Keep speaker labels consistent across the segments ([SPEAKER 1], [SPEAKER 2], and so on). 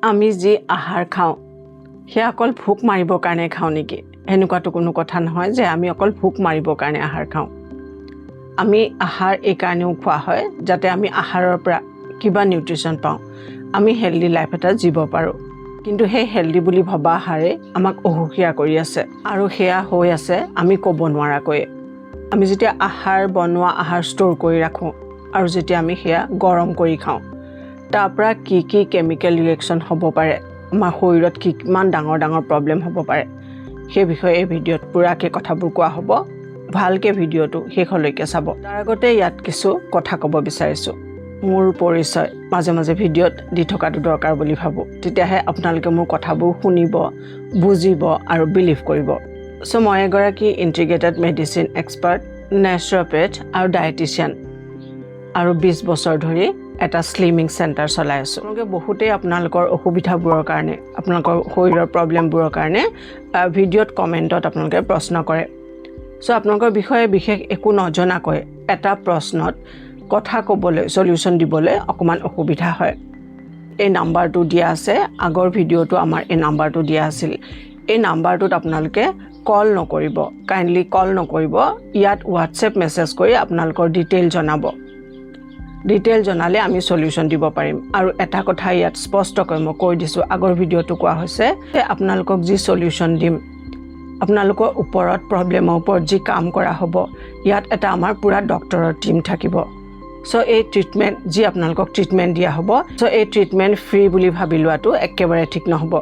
[SPEAKER 1] আমি যি আহাৰ খাওঁ সেয়া অকল ভোক মাৰিবৰ কাৰণে খাওঁ নেকি? এনেকুৱাটো কোনো কথা নহয় যে আমি অকল ভোক মাৰিবৰ কাৰণে আহাৰ খাওঁ। আমি আহাৰ এই কাৰণেও খোৱা হয় যাতে আমি আহাৰৰ পৰা কিবা নিউট্ৰিশ্যন পাওঁ, আমি হেল্ডি লাইফ এটা জীৱ পাৰোঁ। কিন্তু সেই হেল্ডি বুলি ভবা আহাৰে আমাক অসুখীয়া কৰি আছে, আৰু সেয়া হৈ আছে আমি ক'ব নোৱাৰাকৈয়ে। আমি যেতিয়া আহাৰ বনোৱা আহাৰ ষ্ট'ৰ কৰি ৰাখোঁ আৰু যেতিয়া আমি সেয়া গৰম কৰি খাওঁ, তাৰ পৰা কি কি কেমিকেল ৰিয়েকশ্যন হ'ব পাৰে, আমাৰ শৰীৰত কিমান ডাঙৰ ডাঙৰ প্ৰব্লেম হ'ব পাৰে, সেই বিষয়ে এই ভিডিঅ'ত পুৰাকৈ কথাবোৰ কোৱা হ'ব। ভালকৈ ভিডিঅ'টো শেষলৈকে চাব। তাৰ আগতে ইয়াত কিছু কথা ক'ব বিচাৰিছোঁ। মোৰ পৰিচয় মাজে মাজে ভিডিঅ'ত দি থকাটো দৰকাৰ বুলি ভাবোঁ, তেতিয়াহে আপোনালোকে মোৰ কথাবোৰ শুনিব, বুজিব আৰু বিলিভ কৰিব। চ' মই এগৰাকী ইণ্টিগ্ৰেটেড মেডিচিন এক্সপাৰ্ট, নেচাৰোপেথ আৰু ডায়েটিচিয়ান, আৰু 20 বছৰ ধৰি এটা স্লিমিং চেণ্টাৰ চলাই আছোঁ। আপোনালোকে বহুতেই আপোনালোকৰ অসুবিধাবোৰৰ কাৰণে, আপোনালোকৰ শৰীৰৰ প্ৰব্লেমবোৰৰ কাৰণে ভিডিঅ'ত কমেণ্টত আপোনালোকে প্ৰশ্ন কৰে। চ' আপোনালোকৰ বিষয়ে বিশেষ একো নজনাকৈ এটা প্ৰশ্নত কথা ক'বলৈ, সলিউশ্যন দিবলৈ অকণমান অসুবিধা হয়। এই নাম্বাৰটো দিয়া আছে, আগৰ ভিডিঅ'টো আমাৰ এই নাম্বাৰটো দিয়া আছিল। এই নাম্বাৰটোত আপোনালোকে কল নকৰিব, কাইণ্ডলি কল নকৰিব। ইয়াত হোৱাটছএপ মেছেজ কৰি আপোনালোকৰ ডিটেইল জনাব। ডিটেইল জনালে আমি সলিউশ্যন দিব পাৰিম। আৰু এটা কথা ইয়াত স্পষ্টকৈ মই কৈ দিছোঁ, আগৰ ভিডিঅ'টো কোৱা হৈছে যে আপোনালোকক যি সলিউশ্যন দিম, আপোনালোকৰ ওপৰত প্ৰব্লেমৰ ওপৰত যি কাম কৰা হ'ব, ইয়াত এটা আমাৰ পূৰা ডক্টৰৰ টীম থাকিব। চ' এই ট্ৰিটমেণ্ট যি আপোনালোকক ট্ৰিটমেণ্ট দিয়া হ'ব, চ' এই ট্ৰিটমেণ্ট ফ্ৰী বুলি ভাবি লোৱাটো একেবাৰে ঠিক নহ'ব।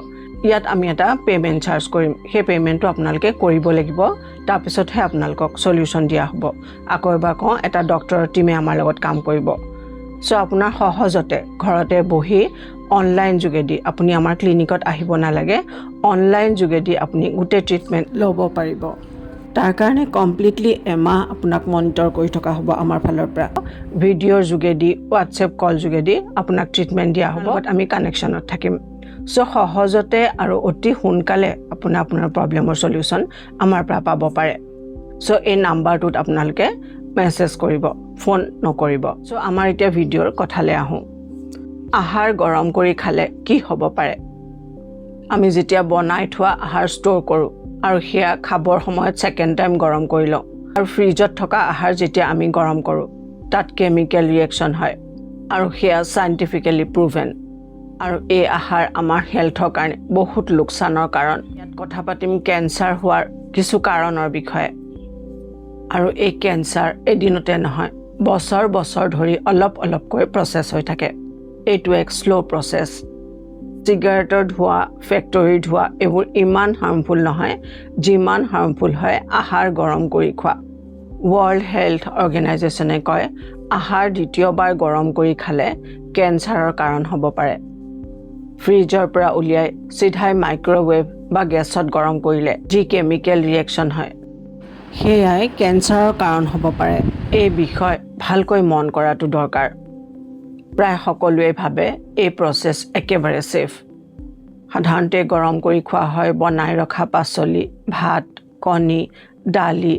[SPEAKER 1] ইয়াত আমি এটা পে'মেণ্ট চাৰ্জ কৰিম, সেই পে'মেণ্টটো আপোনালোকে কৰিব লাগিব, তাৰপিছতহে আপোনালোকক সলিউশ্যন দিয়া হ'ব। আকৌ এবাৰ কওঁ, এটা ডক্টৰৰ টীমে আমাৰ লগত কাম কৰিব। চ' আপোনাৰ সহজতে ঘৰতে বহি অনলাইন যোগেদি আপুনি আমাৰ ক্লিনিকত আহিব নালাগে, অনলাইন যোগেদি আপুনি গোটেই ট্ৰিটমেণ্ট ল'ব পাৰিব। তাৰ কাৰণে কমপ্লিটলি এমাহ আপোনাক মনিটৰ কৰি থকা হ'ব আমাৰ ফালৰ পৰা। ভিডিঅ'ৰ যোগেদি, হোৱাটছএপ কল যোগেদি আপোনাক ট্ৰিটমেণ্ট দিয়া হ'ব, আমি কানেকশ্যনত থাকিম। চ' সহজতে আৰু অতি সোনকালে আপোনাৰ প্ৰব্লেমৰ সলিউশ্যন আমাৰ পৰা পাব পাৰে। চ' এই নাম্বাৰটোত আপোনালোকে মেছেজ কৰিব, ফোন নকৰিব। চ' আমাৰ এতিয়া ভিডিঅ'ৰ কথালৈ আহোঁ। আহাৰ গৰম কৰি খালে কি হ'ব পাৰে? আমি যেতিয়া বনাই থোৱা আহাৰ ষ্ট'ৰ কৰোঁ আৰু সেয়া খাবৰ সময়ত ছেকেণ্ড টাইম গৰম কৰি লওঁ, আৰু ফ্ৰিজত থকা আহাৰ যেতিয়া আমি গৰম কৰোঁ, তাত কেমিকেল ৰিয়েকশ্যন হয়, আৰু সেয়া চাইণ্টিফিকেলি প্ৰুভেন। আৰু এই আহাৰ আমাৰ হেল্থৰ কাৰণে বহুত লোকচানৰ কাৰণ। ইয়াত কথা পাতিম কেঞ্চাৰ হোৱাৰ কিছু কাৰণৰ বিষয়ে। আৰু এই কেঞ্চাৰ এদিনতে নহয়, বছৰ বছৰ ধৰি অলপ অলপকৈ প্ৰচেছ হৈ থাকে। এইটো এক শ্ল' প্ৰচেছ। চিগাৰেটৰ ধোঁৱা, ফেক্টৰীৰ ধোঁৱা, এইবোৰ ইমান হাৰ্মফুল নহয় যিমান হাৰ্মফুল হয় আহাৰ গৰম কৰি খোৱা। ৱৰ্ল্ড হেল্থ অৰ্গেনাইজেশ্যনে কয়, আহাৰ দ্বিতীয়বাৰ গৰম কৰি খালে কেঞ্চাৰৰ কাৰণ হ'ব পাৰে। ফ্ৰিজৰ পৰা উলিয়াই চিধাই মাইক্ৰ'ৱেভ বা গেছত গৰম কৰিলে যি কেমিকেল ৰিয়েকশ্যন হয়, সেয়াই কেঞ্চাৰৰ কাৰণ হ'ব পাৰে। এই বিষয় ভালকৈ মন কৰাটো দৰকাৰ। প্ৰায় সকলোৱে ভাবে এই প্ৰচেছ একেবাৰে ছেফ। সাধাৰণতে গৰম কৰি খোৱা হয় বনাই ৰখা পাচলি, ভাত, কণী, দালি।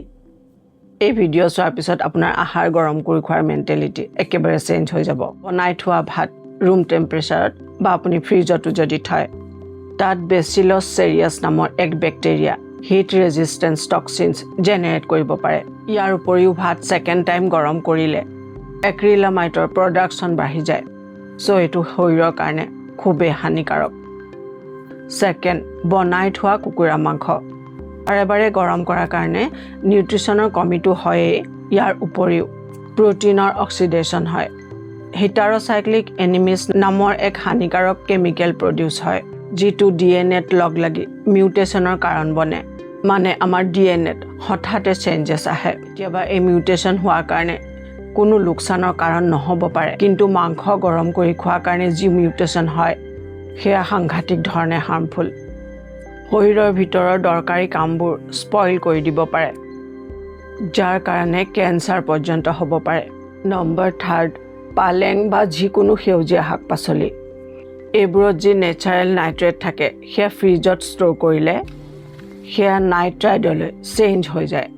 [SPEAKER 1] এই ভিডিঅ' চোৱাৰ পিছত আপোনাৰ আহাৰ গৰম কৰি খোৱাৰ মেণ্টেলিটি একেবাৰে চেঞ্জ হৈ যাব। বনাই থোৱা ভাত ৰুম টেম্পাৰেচাৰত বা আপুনি ফ্ৰিজতো যদি থয়, তাত বেচিলছ চেৰিয়াছ নামৰ এক বেক্টেৰিয়া হিট ৰেজিষ্টেঞ্চ টক্সিনছ জেনেৰেট কৰিব পাৰে। ইয়াৰ উপৰিও ভাত ছেকেণ্ড টাইম গৰম কৰিলে এক্ৰিলামাইটৰ প্ৰডাকশ্যন বাঢ়ি যায়। চ' এইটো শৰীৰৰ কাৰণে খুবেই হানিকাৰক। ছেকেণ্ড, বনাই থোৱা কুকুৰা মাংস বাৰে বাৰে গৰম কৰাৰ কাৰণে নিউট্ৰিশ্যনৰ কমিটো হয়েই। ইয়াৰ উপৰিও প্ৰটিনৰ অক্সিডেশ্যন হয়। হিটাৰ'চাইক্লিক এনিমিছ নামৰ এক হানিকাৰক কেমিকেল প্ৰডিউচ হয়, যিটো ডিএনএত লগ লাগি মিউটেশ্যনৰ কাৰণ বনে। মানে আমাৰ ডিএনএত হঠাতে চেঞ্জেছ আহে। কেতিয়াবা এই মিউটেশ্যন হোৱাৰ কাৰণে কোনো লোকচানৰ কাৰণ নহ'ব পাৰে, কিন্তু মাংস গৰম কৰি খোৱাৰ কাৰণে যি মিউটেশ্যন হয়, সেয়া সাংঘাতিক ধৰণে হাৰ্মফুল। শৰীৰৰ ভিতৰৰ দৰকাৰী কামবোৰ স্পইল কৰি দিব পাৰে, যাৰ কাৰণে কেঞ্চাৰ পৰ্যন্ত হ'ব পাৰে। নম্বৰ থাৰ্ড, পালেং বা যিকোনো সেউজীয়া শাক পাচলি, এইবোৰত যি নেচাৰেল নাইট্ৰেট থাকে, সেয়া ফ্ৰিজত ষ্ট'ৰ কৰিলে সেয়া নাইট্ৰাইডলৈ চেঞ্জ হৈ যায়।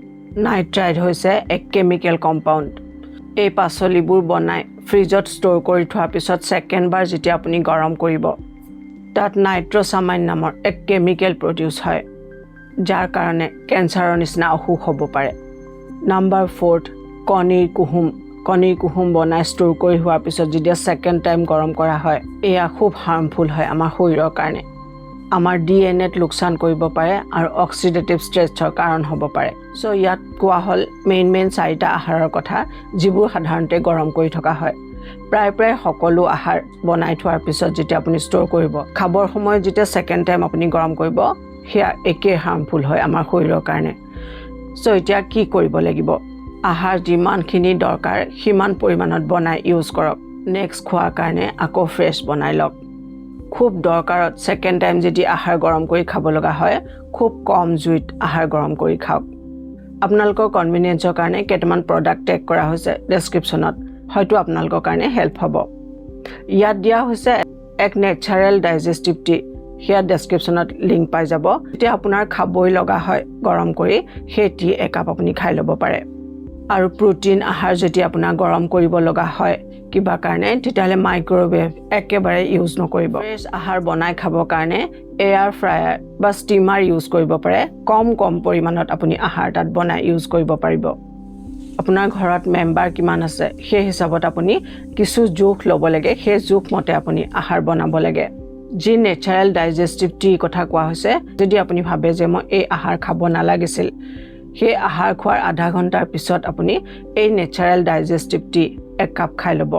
[SPEAKER 1] নাইট্ৰাইড হৈছে এক কেমিকেল কম্পাউণ্ড। এই পাচলিবোৰ বনাই ফ্ৰিজত ষ্ট'ৰ কৰি থোৱাৰ পিছত ছেকেণ্ডবাৰ যেতিয়া আপুনি গৰম কৰিব, তাত নাইট্ৰ'ছামাইন নামৰ এক কেমিকেল প্ৰডিউচ হয় যাৰ কাৰণে কেঞ্চাৰৰ নিচিনা অসুখ হ'ব পাৰে। নাম্বাৰ 4 কণীৰ কুহুম বনাই ষ্ট'ৰ কৰি হোৱাৰ পিছত যেতিয়া ছেকেণ্ড টাইম গৰম কৰা হয় এয়া খুব হাৰ্মফুল হয় আমাৰ শৰীৰৰ কাৰণে। আমাৰ DNAত লোকচান কৰিব পাৰে আৰু অক্সিডেটিভ ষ্ট্ৰেছৰ কাৰণ হ'ব পাৰে। চ' ইয়াত কোৱা হ'ল মেইন 4টা আহাৰৰ কথা যিবোৰ সাধাৰণতে গৰম কৰি থকা হয়। প্ৰায় সকলো আহাৰ বনাই থোৱাৰ পিছত যেতিয়া আপুনি ষ্ট'ৰ কৰিব খাবৰ সময়ত যেতিয়া ছেকেণ্ড টাইম আপুনি গৰম কৰিব সেয়া একে হাৰ্মফুল হয় আমাৰ শৰীৰৰ কাৰণে। চ' এতিয়া কি কৰিব লাগিব? আহাৰ যিমানখিনি দৰকাৰ সিমান পৰিমাণত বনাই ইউজ কৰক। নেক্সট খোৱাৰ কাৰণে আকৌ ফ্ৰেছ বনাই লওক। খুব দৰকাৰত ছেকেণ্ড টাইম যদি আহাৰ গৰম কৰি খাব লগা হয় খুব কম জুইত আহাৰ গৰম কৰি খাওক। আপোনালোকৰ কনভিনিয়েন্সৰ কাৰণে কেইটামান প্ৰডাক্ট টেগ কৰা হৈছে ডেছক্ৰিপশ্যনত, হয়তো আপোনালোকৰ কাৰণে হেল্প হ'ব। ইয়াত দিয়া হৈছে এক নেচাৰেল ডাইজেষ্টিভ টি, সেয়া ডেছক্ৰিপশ্যনত লিংক পাই যাব। যেতিয়া আপোনাৰ খাবই লগা হয় গৰম কৰি সেই টি একাপ আপুনি খাই ল'ব পাৰে। আৰু প্ৰটিন আহাৰ যদি আপোনাৰ গৰম কৰিব লগা হয় কিবা কাৰণে তেতিয়াহ'লে মাইক্ৰ'ৱেভ একেবাৰে ইউজ নকৰিব। ফ্ৰেছ আহাৰ বনাই খাবৰ কাৰণে এয়াৰ ফ্ৰায়াৰ বা ষ্টিমাৰ ইউজ কৰিব পাৰে। কম পৰিমাণত আপুনি আহাৰ তাত বনাই ইউজ কৰিব পাৰিব। আপোনাৰ ঘৰত মেম্বাৰ কিমান আছে সেই হিচাপত আপুনি কিছু জোখ ল'ব লাগে, সেই জোখমতে আপুনি আহাৰ বনাব লাগে। যি নেচাৰেল ডাইজেষ্টিভ টিৰ কথা কোৱা হৈছে, যদি আপুনি ভাবে যে মই এই আহাৰ খাব নালাগিছিল সেই আহাৰ খোৱাৰ আধা ঘণ্টাৰ পিছত আপুনি এই নেচাৰেল ডাইজেষ্টিভ টি এক কাপ খাই ল'ব।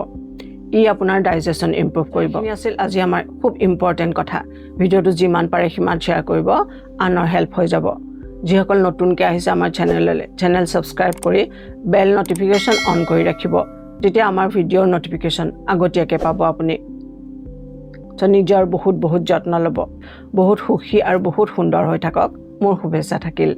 [SPEAKER 1] ই আপোনাৰ ডাইজেশ্যন ইম্প্ৰুভ কৰিব। এইখিনি আছিল আজি আমাৰ খুব ইম্পৰ্টেণ্ট কথা। ভিডিঅ'টো যিমান পাৰে সিমান শ্বেয়াৰ কৰিব, আনৰ হেল্প হৈ যাব। যিসকল নতুনকৈ আহিছে আমাৰ চেনেললৈ, চেনেল ছাবস্ক্ৰাইব কৰি বেল নটিফিকেশ্যন অন কৰি ৰাখিব, তেতিয়া আমাৰ ভিডিঅ'ৰ নটিফিকেশ্যন আগতীয়াকৈ পাব আপুনি। চ' নিজৰ বহুত যত্ন ল'ব। বহুত সুখী আৰু বহুত সুন্দৰ হৈ থাকক। মোৰ শুভেচ্ছা থাকিল।